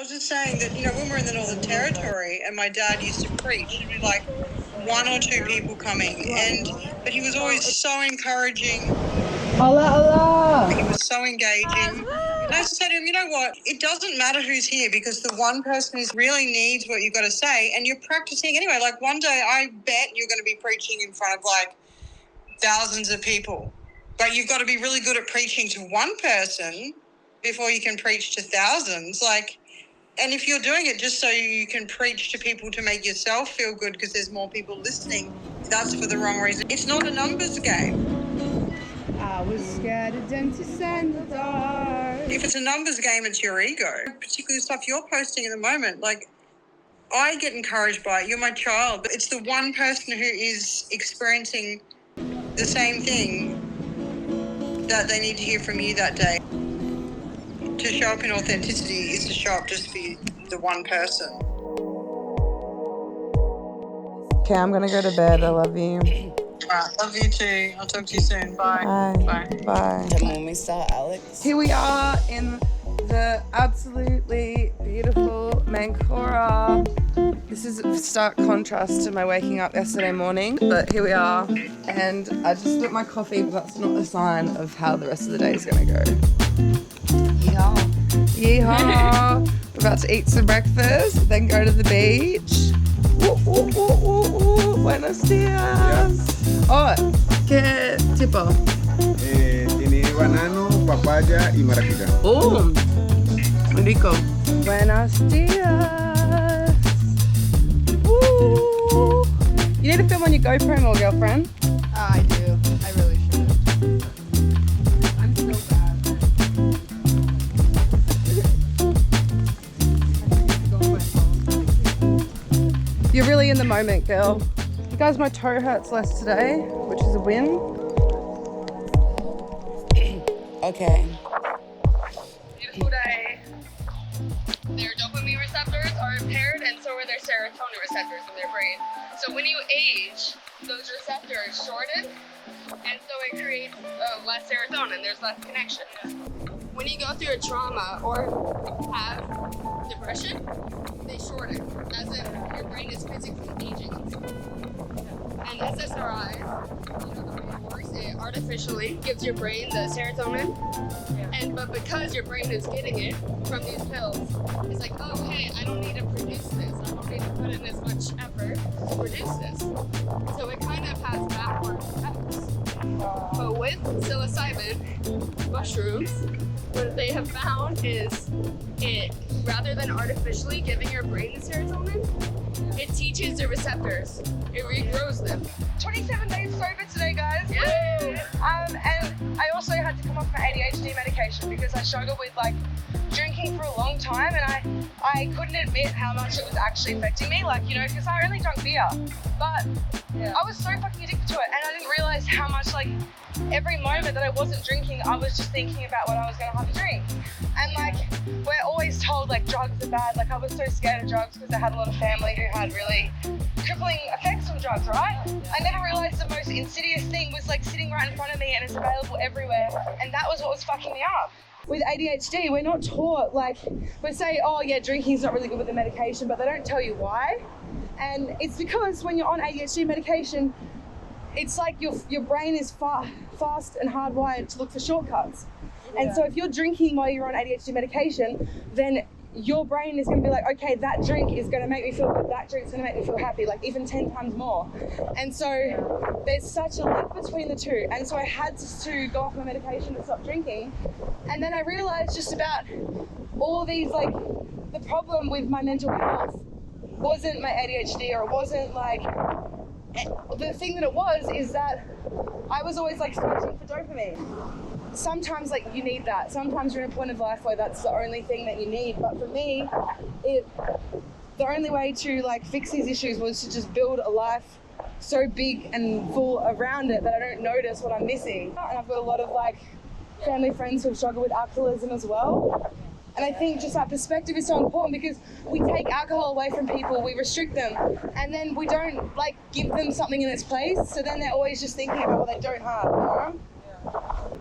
was just saying that, you know, when we're in the Northern Territory and my dad used to preach, it'd be like one or two people coming, but he was always so encouraging. Hola, hola. He was so engaging. And I used to say to him, you know what, it doesn't matter who's here because the one person who really needs what you've got to say, and you're practicing anyway. Like one day I bet you're going to be preaching in front of like thousands of people. But you've got to be really good at preaching to one person before you can preach to thousands. Like, and if you're doing it just so you can preach to people to make yourself feel good because there's more people listening, that's for the wrong reason. It's not a numbers game. I was scared of dentists and the dark. If it's a numbers game, it's your ego. Particularly the stuff you're posting at the moment. Like, I get encouraged by it. You're my child. But it's the one person who is experiencing the same thing that they need to hear from you that day. To show up in authenticity is to show up just for the one person. Okay, I'm going to go to bed. I love you. All right, love you too. I'll talk to you soon. Bye. Bye. Bye. The moment saw Alex. Here we are in the absolutely beautiful Mancora. This is a stark contrast to my waking up yesterday morning, but here we are. And I just split my coffee, but that's not a sign of how the rest of the day is going to go. Yeehaw. Yeehaw. We're about to eat some breakfast, then go to the beach. Buenos días. Oh, ¿qué tipo? Tiene banano, papaya y maracuyá. Oh, rico. Buenos días. Woo. You need to film on your GoPro more, girlfriend. I do. I really should. I'm so bad. You're really in the moment, girl. Guys, my toe hurts less today, which is a win. Okay. Beautiful day. Their dopamine receptors are impaired, and so are their serotonin receptors in their brain. So when you age, those receptors shorten, and so it creates less serotonin. There's less connection. When you go through a trauma or have depression, they shorten, as if your brain is physically aging. And SSRI, you know, the way it works, it artificially gives your brain the serotonin, but because your brain is getting it from these pills, it's like, oh hey, I don't need to produce this. I don't need to put in as much effort to produce this. So it kind of has backward effects. But with psilocybin mushrooms, what they have found is it, rather than artificially giving your brain the serotonin, it teaches the receptors. It regrows them. 27 days sober today, guys. Yeah. And I also had to come off my ADHD medication because I struggled with like drinking for a long time, and I couldn't admit how much it was actually affecting me. Like, you know, because I only drank beer, but I was so fucking addicted to it, and I didn't realize how much, like, every moment that I wasn't drinking, I was just thinking about what I was gonna have to drink. And like, we're always told like drugs are bad. Like, I was so scared of drugs because I had a lot of family who had really crippling effects from drugs, right? I never realized the most insidious thing was like sitting right in front of me and it's available everywhere. And that was what was fucking me up. With ADHD, we're not taught, like, we say, oh yeah, drinking's not really good with the medication, but they don't tell you why. And it's because when you're on ADHD medication, it's like your brain is fast and hardwired to look for shortcuts. And so if you're drinking while you're on ADHD medication, then your brain is going to be like, okay, that drink is going to make me feel good, that drink's going to make me feel happy, like even 10 times more. And so there's such a link between the two. And so I had to go off my medication to stop drinking. And then I realized just about all these, like, the problem with my mental health wasn't my ADHD, or it wasn't like, the thing that it was is that I was always like searching for dopamine. Sometimes like you need that. Sometimes you're in a point of life where that's the only thing that you need. But for me, the only way to like fix these issues was to just build a life so big and full around it that I don't notice what I'm missing. And I've got a lot of like family friends who struggle with alcoholism as well. And I think just that perspective is so important because we take alcohol away from people, we restrict them, and then we don't like give them something in its place. So then they're always just thinking about what they don't have, you know?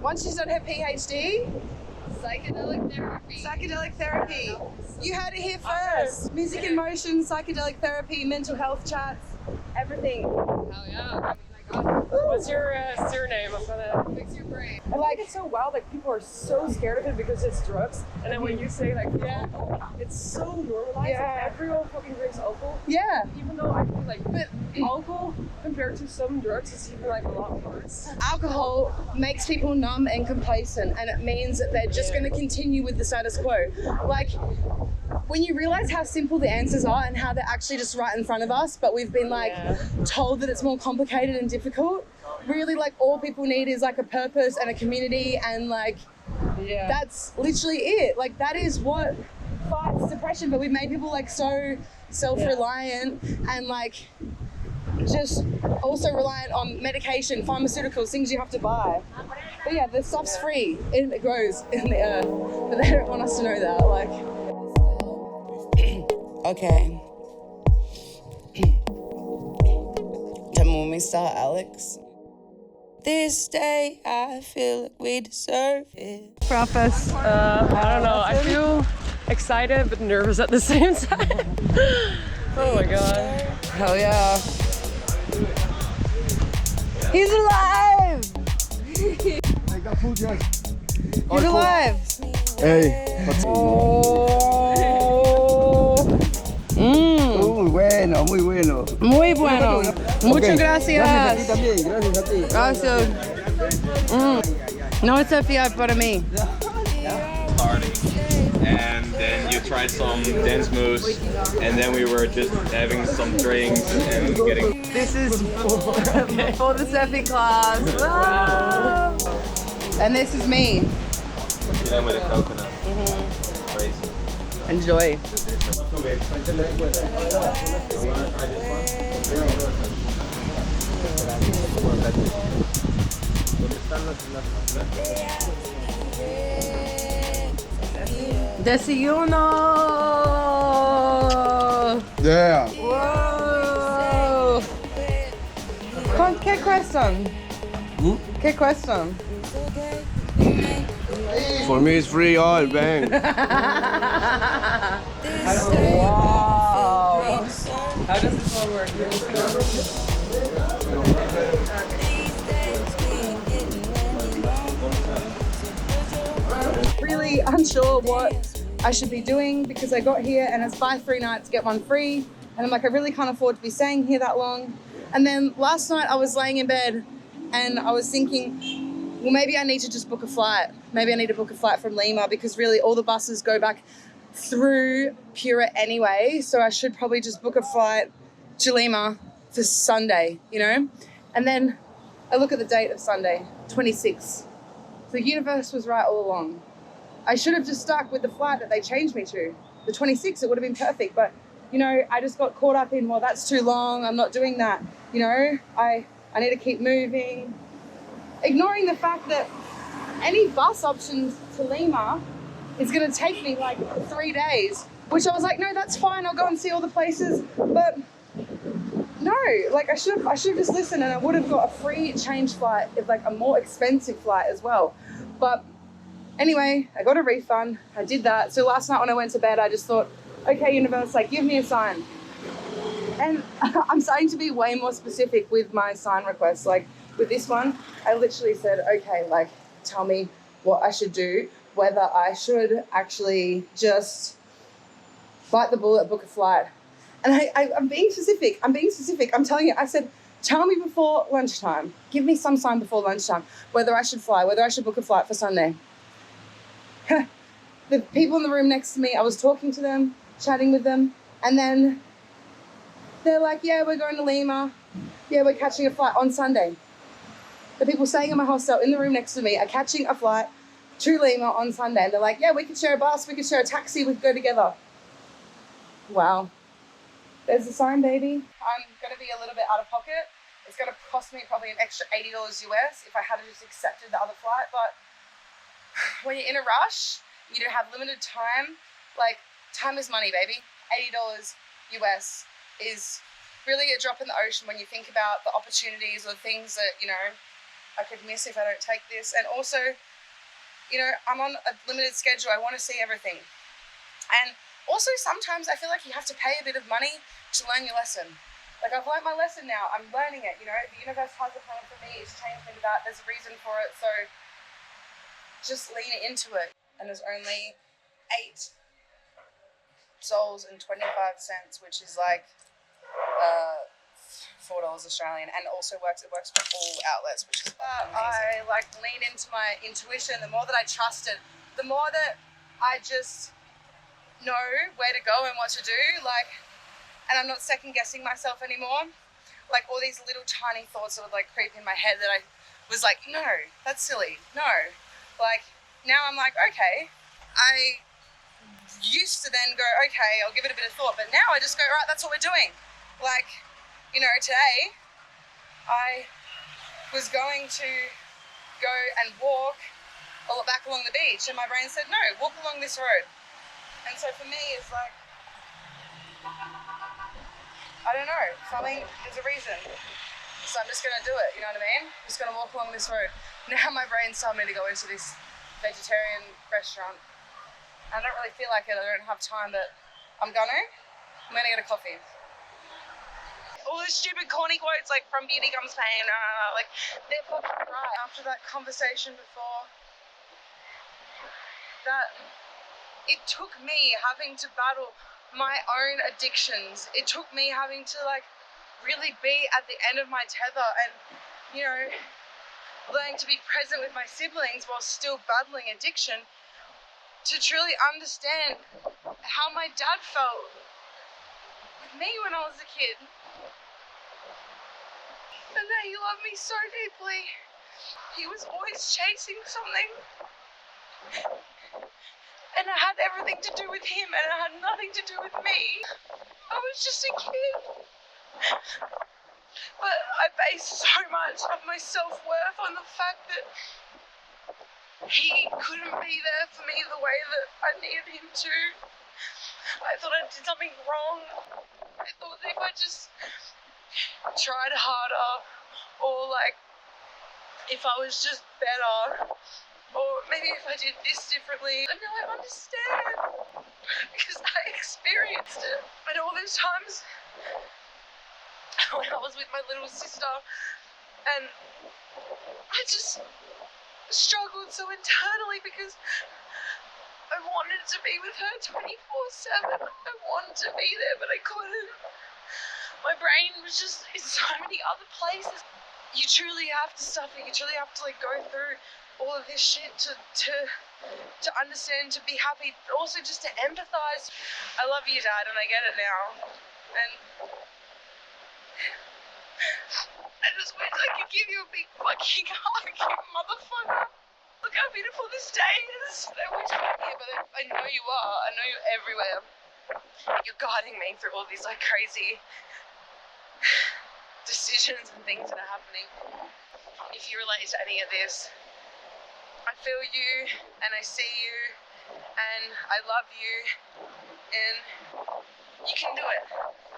Once she's done her PhD, Psychedelic therapy. psychedelic therapy. You heard it here first. Music in motion, psychedelic therapy, mental health chats, everything. Hell yeah. I mean, I got it. What's your surname? I'm gonna fix your brain. I like it so wild, like people are so scared of it because it's drugs. And then when you say like, yeah, it's so normalized. Yeah. Like, everyone fucking drinks alcohol. Yeah. Even though I feel like, but alcohol compared to some drugs is even like a lot worse. Alcohol makes people numb and complacent, and it means that they're just going to continue with the status quo. Like, when you realize how simple the answers are and how they're actually just right in front of us, but we've been like told that it's more complicated and difficult, really like all people need is like a purpose and a community, and like that's literally it. Like that is what fights depression, but we've made people like so self-reliant and like just also reliant on medication, pharmaceuticals, things you have to buy. But yeah, the stuff's free and it grows in the earth, but they don't want us to know that. Like, Okay. Tell me when we start, Alex. This day I feel like we deserve it. preface. I don't know. I feel excited but nervous at the same time. Oh my god. Hell yeah. He's alive! He's alive! Hey, what's muy bueno, muy bueno. Muy bueno. Muchas gracias. Gracias a ti también, gracias a ti. Gracias. No especial para mí. Starting, and then you tried some dance moves, and then we were just having some drinks and getting. This is for the surfing class. Ah. And this is me. Yeah, with a coconut. Crazy. Enjoy. Desayuno. Yeah. Wow. ¿Qué cuestan? ¿Qué cuestan? For me, it's free all, bang. Wow. How does this one work? really unsure what I should be doing because I got here and it's buy 3 nights, get 1 free. And I'm like, I really can't afford to be staying here that long. And then last night I was laying in bed and I was thinking, well, maybe I need to just book a flight. Maybe I need to book a flight from Lima because really all the buses go back through Pura anyway. So I should probably just book a flight to Lima for Sunday, you know? And then I look at the date of Sunday, 26. The universe was right all along. I should have just stuck with the flight that they changed me to. The 26th, it would have been perfect. But, you know, I just got caught up in, well, that's too long. I'm not doing that. You know, I need to keep moving. Ignoring the fact that any bus options to Lima is going to take me like 3 days, which I was like, no, that's fine. I'll go and see all the places. But no, like I should have just listened and I would have got a free change flight, if like a more expensive flight as well. But anyway, I got a refund. I did that. So last night when I went to bed, I just thought, okay, universe, like give me a sign. And I'm starting to be way more specific with my sign requests. Like with this one, I literally said, okay, like tell me what I should do, whether I should actually just bite the bullet, book a flight. And I'm being specific. I'm telling you, I said, tell me before lunchtime. Give me some sign before lunchtime, whether I should fly, whether I should book a flight for Sunday. The people in the room next to me, I was talking to them, chatting with them, and then they're like, yeah, we're going to Lima. Yeah, we're catching a flight on Sunday. The people staying in my hostel in the room next to me are catching a flight to Lima on Sunday. And they're like, yeah, we could share a bus, we could share a taxi, we could go together. Wow. There's the sign, baby. I'm going to be a little bit out of pocket. It's going to cost me probably an extra $80 US if I had just accepted the other flight. But when you're in a rush, you don't have limited time. Like, time is money, baby. $80 US is really a drop in the ocean when you think about the opportunities or things that, you know, I could miss if I don't take this. And also, you know, I'm on a limited schedule. I want to see everything. And Also, sometimes I feel like you have to pay a bit of money to learn your lesson. Like, I've learned my lesson now. I'm learning it, you know. The universe has a plan for me. It's changed me to that. There's a reason for it. So just lean into it. And there's only 8 souls and 25 cents, which is like $4 Australian, and also it works for all outlets, which is amazing. I like lean into my intuition. The more that I trust it, the more that I just know where to go and what to do, like, and I'm not second guessing myself anymore. Like, all these little tiny thoughts that would like creep in my head that I was like, no, that's silly, no. Like, now I'm like, okay, I used to then go, okay, I'll give it a bit of thought, but now I just go, all right, that's what we're doing. Like, you know, today I was going to go and walk back along the beach, and my brain said, no, walk along this road. And so for me, it's like, I don't know, there's a reason. So I'm just gonna do it, you know what I mean? I'm just gonna walk along this road. Now my brain's telling me to go into this vegetarian restaurant. I don't really feel like it, I don't have time, but I'm gonna get a coffee. All the stupid corny quotes like from Beauty Comes Pain, like they're fucking right. After that conversation before, that it took me having to battle my own addictions. It took me having to like really be at the end of my tether and, you know, learning to be present with my siblings while still battling addiction, to truly understand how my dad felt with me when I was a kid. And that he loved me so deeply. He was always chasing something. And it had everything to do with him, and it had nothing to do with me. I was just a kid. But I based so much of my self-worth on the fact that he couldn't be there for me the way that I needed him to. I thought I did something wrong. I thought that if I just tried harder, or like if I was just better, or maybe if I did this differently. And now I understand, because I experienced it. And all those times when I was with my little sister, and I just struggled so internally because I wanted to be with her 24/7. I wanted to be there, but I couldn't. My brain was just in so many other places. You truly have to suffer. You truly have to like go through all of this shit to understand, to be happy, but also just to empathize. I love you, Dad, and I get it now. And I just wish I could give you a big fucking hug, you motherfucker. Look how beautiful this day is. I wish I were here, but I know you are. I know you're everywhere. You're guiding me through all these like crazy decisions and things that are happening. If you relate to any of this, I feel you and I see you and I love you, and you can do it.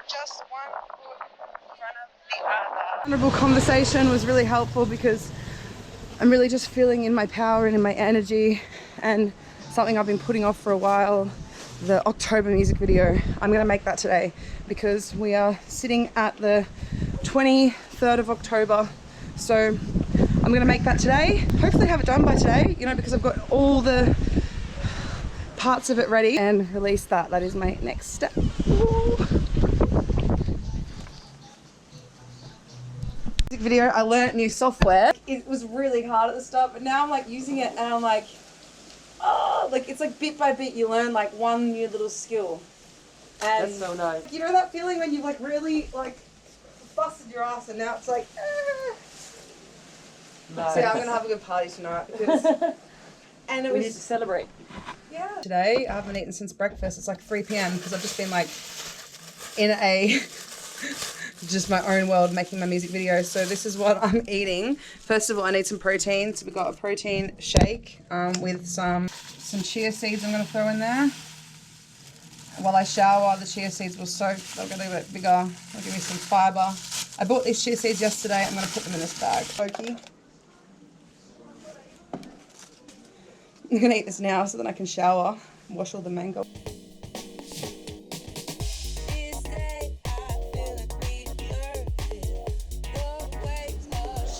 Just one foot in front of the other. Honourable conversation was really helpful because I'm really just feeling in my power and in my energy, and something I've been putting off for a while, the October music video. I'm going to make that today because we are sitting at the 23rd of October, so I'm going to make that today. Hopefully have it done by today, you know, because I've got all the parts of it ready, and release that. That is my next step. Ooh. Video, I learned new software. It was really hard at the start, but now I'm like using it and I'm like, oh, like it's like bit by bit you learn like one new little skill. And that's so nice. You know that feeling when you've like really like busted your ass and now it's like, Nice. So yeah, I'm gonna have a good party tonight because and it we was need to celebrate. Yeah. Today I haven't eaten since breakfast. It's like 3 p.m. because I've just been like in a just my own world making my music video. So this is what I'm eating. First of all, I need some protein. So we've got a protein shake with some chia seeds I'm going to throw in there. While I shower, the chia seeds will soak. They'll get a bit bigger. They'll give me some fiber. I bought these chia seeds yesterday. I'm going to put them in this bag. Pokey. I'm going to eat this now so that I can shower, wash all the mango.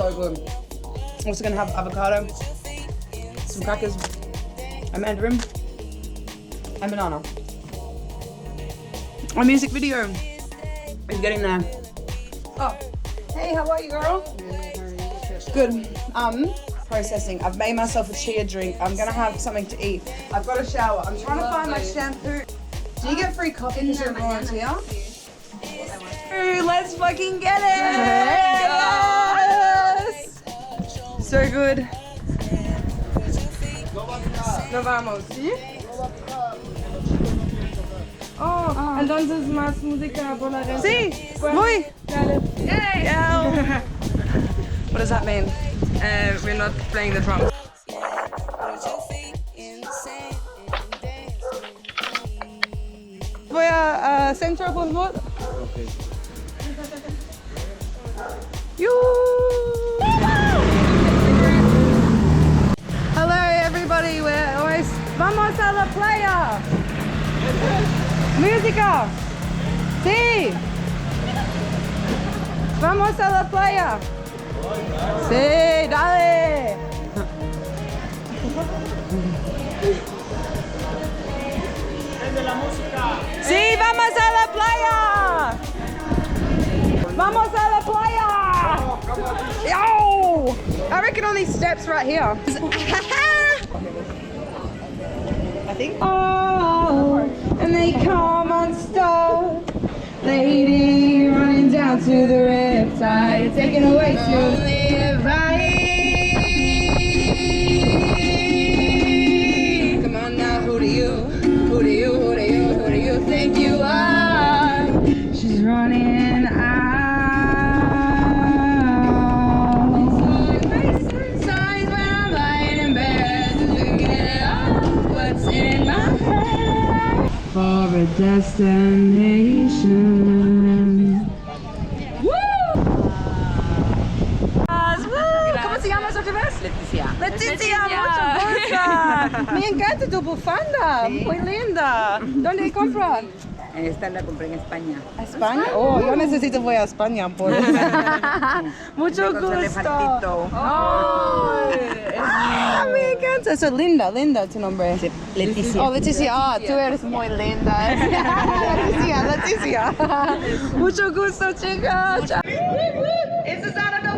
so good. Also gonna have avocado, some crackers, a mandarin, and banana. Our music video is getting there. Oh, hey, how are you, girl? Good. Processing. I've made myself a chia drink. I'm gonna have something to eat. I've got a shower. I'm trying to find my shampoo. Do you get free coffee because you're a volunteer? Let's fucking get it! Yes! So good. No vamos. ¿Sí? Oh, entonces más música por la red. Sí, voy. Yeah. What does that mean? We're not playing the drums. Voy a centro, por favor. Hello everybody, we're always... Vamos a la playa! Música! Sí! Vamos a la playa! Sí, dale! Sí, vamos a la playa! Vamos a la playa! Yo! I reckon on these steps right here. I think. Oh, and they come unstuck. Lady running down to the riptide, taken away to live right. Come on now, who do you think you are? She's running out. Signs when I'm lying in bed, just looking at what's in my head. For a destination. ¿Cómo se llama otra vez? Leticia, mucho gusto. Me encanta tu bufanda, muy linda. ¿Dónde compras? Esta la compré en España. ¿A España? Oh, yo necesito voy a España por mucho gusto. Me encanta. Eso es Linda tu nombre. Leticia. Oh, Leticia. Ah, tú eres muy linda. Leticia. Mucho gusto, chicas. Eso es adhd.